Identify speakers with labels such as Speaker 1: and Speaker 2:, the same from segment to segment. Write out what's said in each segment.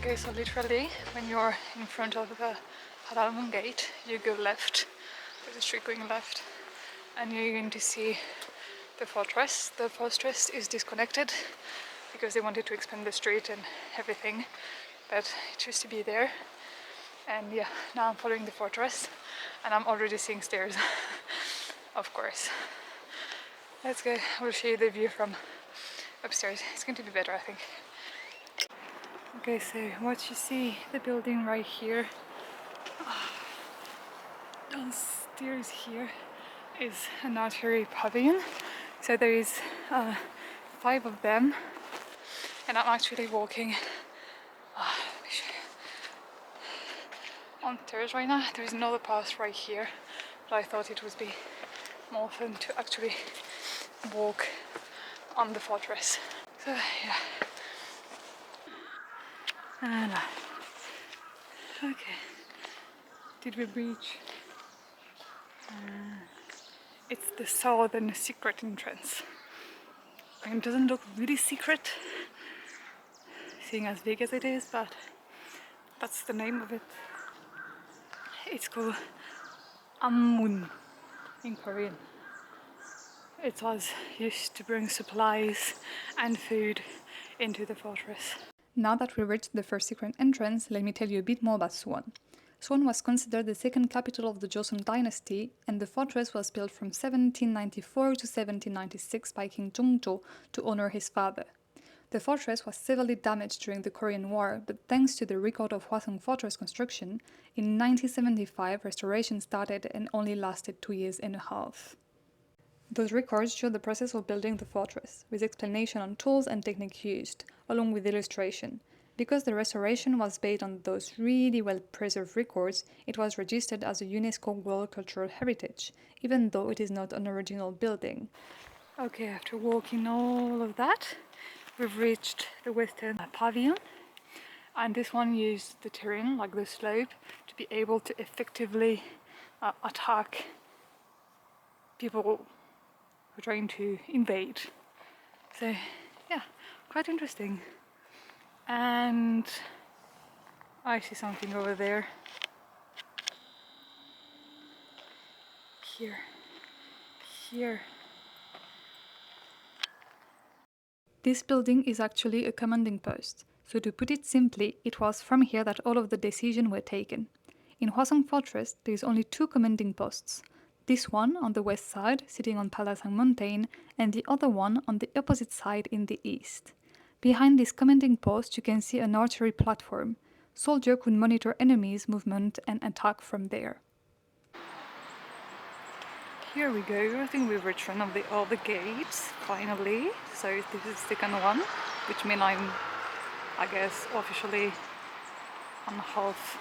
Speaker 1: Okay, so literally when you're in front of the Hwaseong gate, you go left, there's a street going left, and you're going to see the fortress. The fortress is disconnected because they wanted to expand the street and everything, but it used to be there. And yeah, now I'm following the fortress and I'm already seeing stairs. Of course. Let's go, I will show you the view from upstairs. It's going to be better, I think. Okay, so what you see, the building right here, downstairs here is an archery pavilion. So there is 5 of them, and I'm actually walking on stairs right now. There's another path right here, but I thought it would be more fun to actually walk on the fortress. So yeah. And okay, did we reach? It's the southern secret entrance. And it doesn't look really secret, seeing as big as it is, but that's the name of it. It's called Ammun in Korean. It was used to bring supplies and food into the fortress. Now that we reached the first secret entrance, let me tell you a bit more about Suwon. Suwon was considered the second capital of the Joseon dynasty, and the fortress was built from 1794 to 1796 by King Jongjo to honor his father. The fortress was severely damaged during the Korean War, but thanks to the record of Hwaseong Fortress construction, in 1975 restoration started and only lasted 2 years and a half. Those records show the process of building the fortress, with explanation on tools and technique used, along with illustration. Because the restoration was based on those really well-preserved records, it was registered as a UNESCO World Cultural Heritage, even though it is not an original building. Okay, after walking all of that, we've reached the western pavilion, and this one used the terrain, like the slope, to be able to effectively attack people who are trying to invade. So yeah, quite interesting. And I see something over there. Here. This building is actually a commanding post. So to put it simply, it was from here that all of the decisions were taken. In Hwaseong Fortress, there is only 2 commanding posts. This one on the west side, sitting on Palasang Mountain, and the other one on the opposite side in the east. Behind this commanding post, you can see an archery platform. Soldiers could monitor enemies' movement and attack from there. Here we go. I think we've reached one of the other gates, finally. So this is the second one, which means I'm, I guess, officially on half.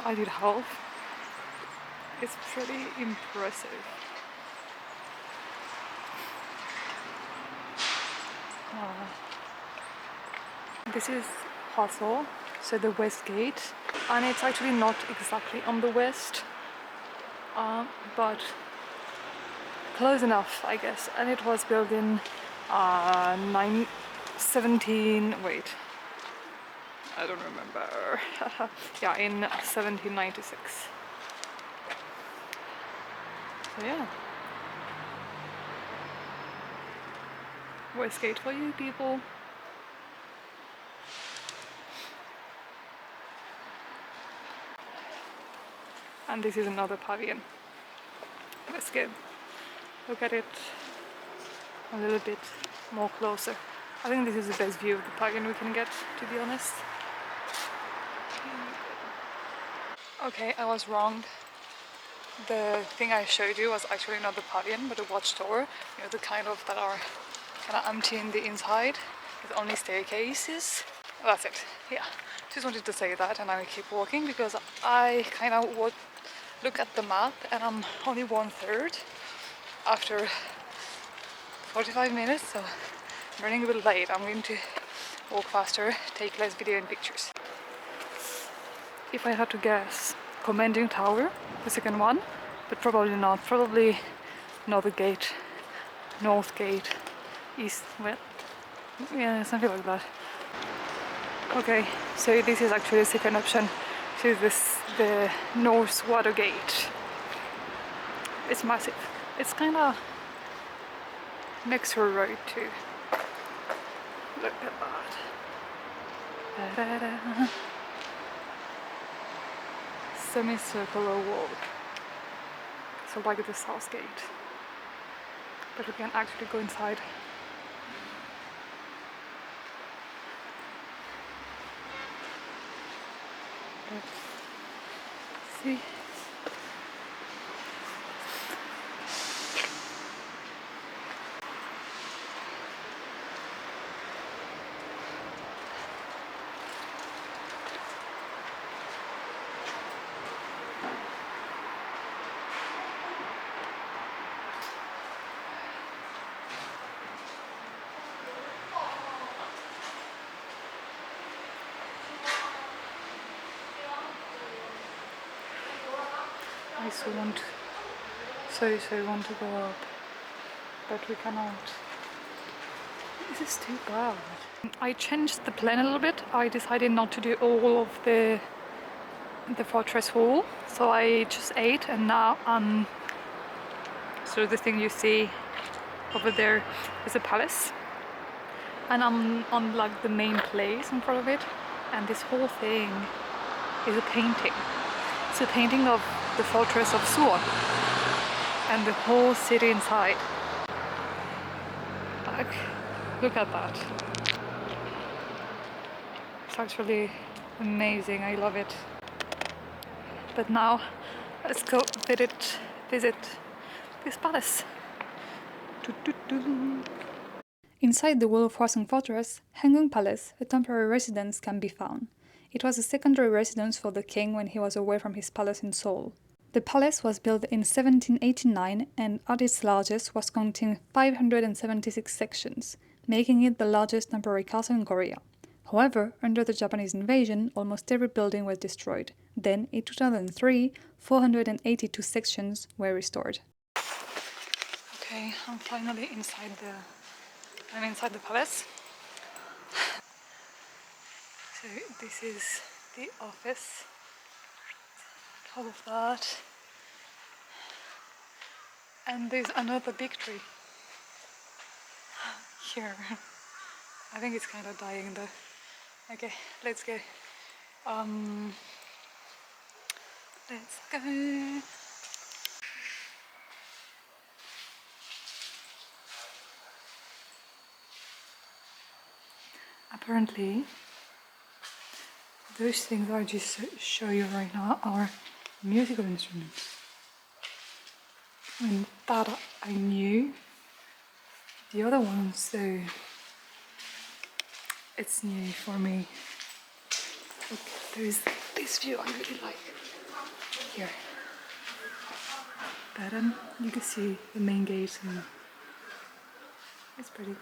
Speaker 1: I did half. It's pretty impressive. This is Hwaseong, so the west gate, and it's actually not exactly on the west, but close enough, I guess. And it was built in 17. Wait, I don't remember. Yeah, in 1796. So yeah. West gate for you people. And this is another pavilion. Let's go look at it a little bit more closer. I think this is the best view of the pavilion we can get, to be honest. Okay, I was wrong. The thing I showed you was actually not the pavilion, but a watchtower. You know, the kind of that are kind of empty in the inside, with only staircases. That's it. Yeah, just wanted to say that, and I will keep walking because I kind of look at the map and I'm only 1/3 after 45 minutes, so I'm running a bit late. I'm going to walk faster, take less video and pictures. If I had to guess, commanding tower, the second one, but probably not. Probably another gate, north gate, east, well, yeah, something like that. Okay, so this is actually the second option. So this the North Water Gate. It's massive. It's kind of next to a road too. Look at that. Da-da-da. Semicircular wall. So like the South Gate. But we can actually go inside. Let's see. I so want to go up, but we cannot. This is too bad. I changed the plan a little bit. I decided not to do all of the fortress wall, so I just ate, and now so the thing you see over there is a palace, and I'm on like the main place in front of it, and this whole thing is a painting. It's a painting of the fortress of Suwon and the whole city inside. Like, look at that. It's actually amazing. I love it. But now let's go visit this palace. Inside the wall of Hwaseong Fortress, Hwaseong Palace, a temporary residence, can be found. It was a secondary residence for the king when he was away from his palace in Seoul. The palace was built in 1789 and at its largest was counting 576 sections, making it the largest temporary castle in Korea. However, under the Japanese invasion, almost every building was destroyed. Then, in 2003, 482 sections were restored. Okay, I'm finally inside the palace. So this is the office. All of that. And there's another big tree here. I think it's kind of dying though. Okay, let's go. Let's go. Apparently, those things I just show you right now are musical instruments. And that I knew. The other ones, so it's new for me. Look, there's this view I really like here. But you can see the main gate and it's pretty.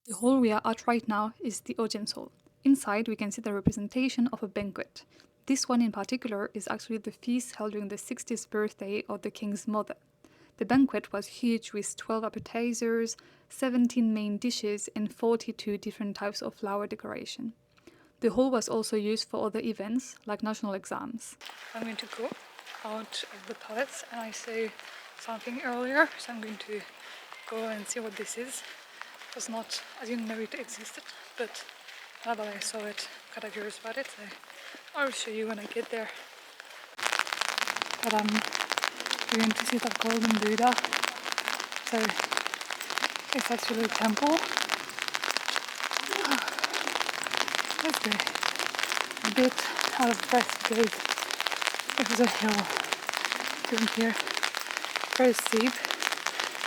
Speaker 1: The hall we are at right now is the audience hall. Inside we can see the representation of a banquet. This one in particular is actually the feast held during the 60th birthday of the king's mother. The banquet was huge with 12 appetizers, 17 main dishes and 42 different types of flower decoration. The hall was also used for other events like national exams. I'm going to go out of the palace and I saw something earlier, so I'm going to go and see what this is. I didn't know it existed, but now that I saw it, I'm kind of curious about it, so I'll show you when I get there. But we're going to see the golden Buddha, so it's actually a temple. Let's go. A bit out of breath because there's a hill from here, very steep.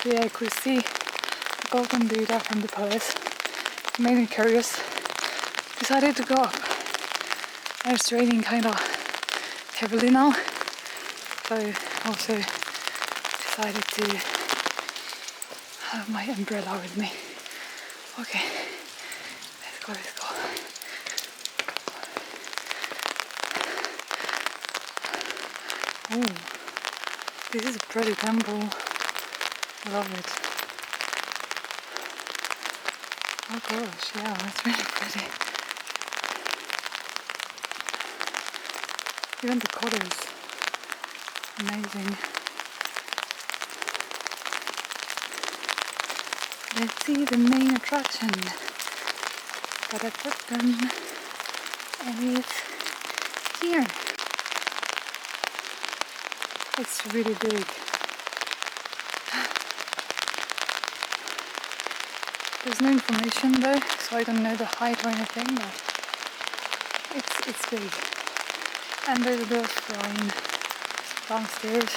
Speaker 1: Yeah, I could see the golden Buddha from the palace. It made me curious. Decided to go up. And it's raining kind of heavily now, so I also decided to have my umbrella with me. Okay, let's go. Oh, this is a pretty temple. Love it. Oh gosh, yeah, that's really pretty. Even the colors, amazing. Let's see the main attraction. Gotta put them, and it's here. It's really big. There's no information though, so I don't know the height or anything, but it's big. And there's a bit of rain downstairs.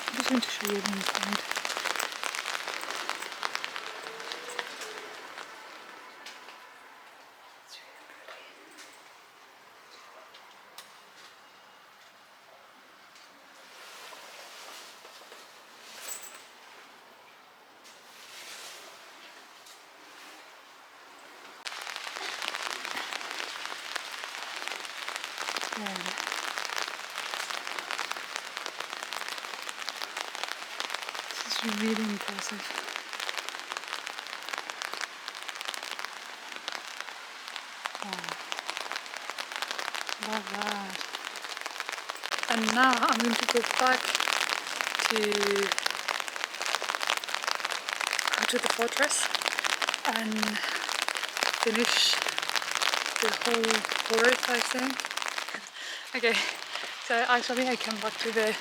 Speaker 1: I'm just going to show you the inside. It's really pretty. Yeah. This is really impressive. Wow. Love that. And now I'm going to go back to the fortress and finish the whole forest, I think. Okay, so actually I came back to the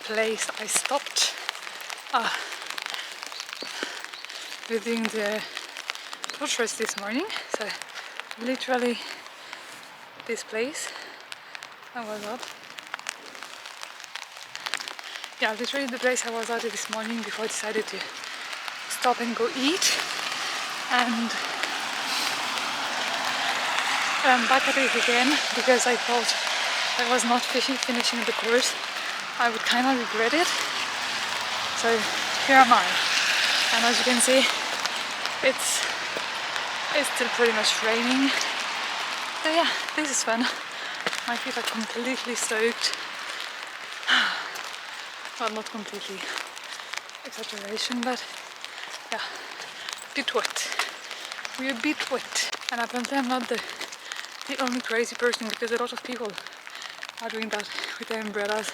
Speaker 1: place I stopped visiting the fortress this morning. So literally this place. I was at. Yeah, literally the place I was at this morning before I decided to stop and go eat. And I'm back at it again because I thought I was not finishing the course. I would kind of regret it. So here am I. And as you can see, it's still pretty much raining. So yeah, this is fun. My feet are completely soaked. Well, not completely, exaggeration, but yeah, a bit wet. We're a bit wet. And apparently I'm not the only crazy person, because a lot of people are doing that with their umbrellas.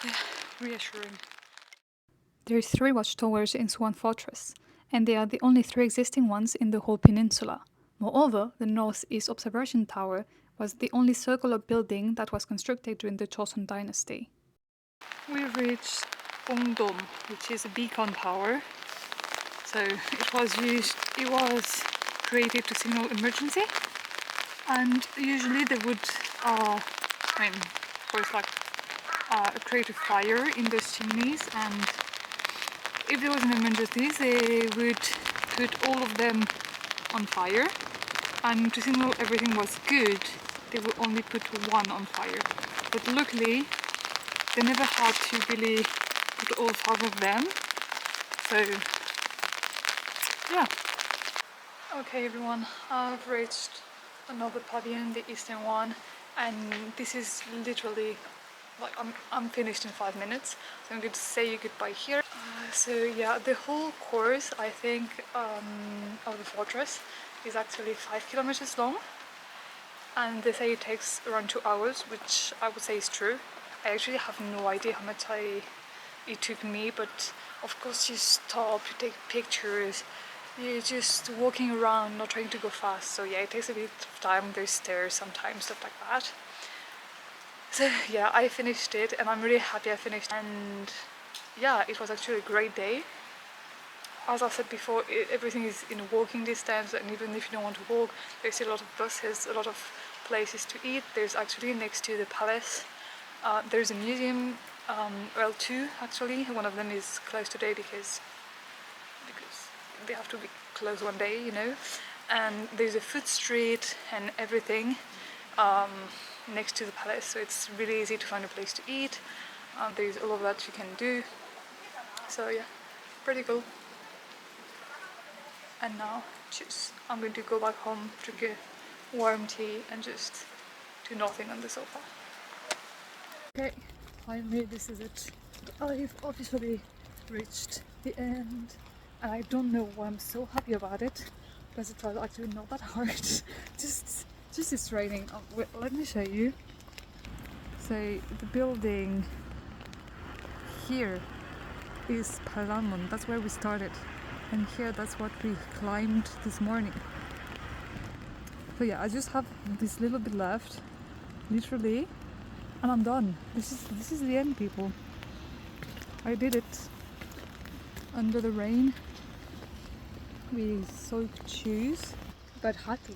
Speaker 1: Yeah, reassuring. There's 3 watchtowers in Suwon Fortress, and they are the only 3 existing ones in the whole peninsula. Moreover, the Northeast Observation Tower was the only circular building that was constructed during the Joseon Dynasty. We've reached Bongdom, which is a beacon tower. So it was created to signal emergency, and usually they would, of course, create a fire in those chimneys, and if there was an emergency, they would put all of them on fire, and to signal everything was good, they would only put one on fire. But luckily, they never had to really put all 5 of them, so yeah. Okay everyone, I've reached another pavilion, the eastern one, and this is literally like I'm finished in 5 minutes, so I'm going to say goodbye here. So yeah, the whole course, I think, of the fortress is actually 5 kilometers long, and they say it takes around 2 hours, which I would say is true. I actually have no idea how much it took me, but of course you stop, you take pictures, you're just walking around, not trying to go fast. So yeah, it takes a bit of time. There's stairs sometimes, stuff like that. So yeah, I finished it, and I'm really happy I finished. And yeah, it was actually a great day. As I said before, everything is in walking distance, and even if you don't want to walk, there's a lot of buses, a lot of places to eat. There's actually next to the palace, there's a museum, well, 2 actually. One of them is closed today because they have to be closed one day, you know. And there's a food street and everything next to the palace, so it's really easy to find a place to eat. There's a lot that you can do. So yeah, pretty cool. And now I'm going to go back home, drink a warm tea, and just do nothing on the sofa. Okay, finally this is it. I've officially reached the end, and I don't know why I'm so happy about it, because it was actually not that hard. just it's raining. Oh, wait, let me show you. So the building here is Paramon, that's where we started, and here that's what we climbed this morning. So yeah, I just have this little bit left, literally, and I'm done. This is the end, people. I did it under the rain with soaked shoes, but happy.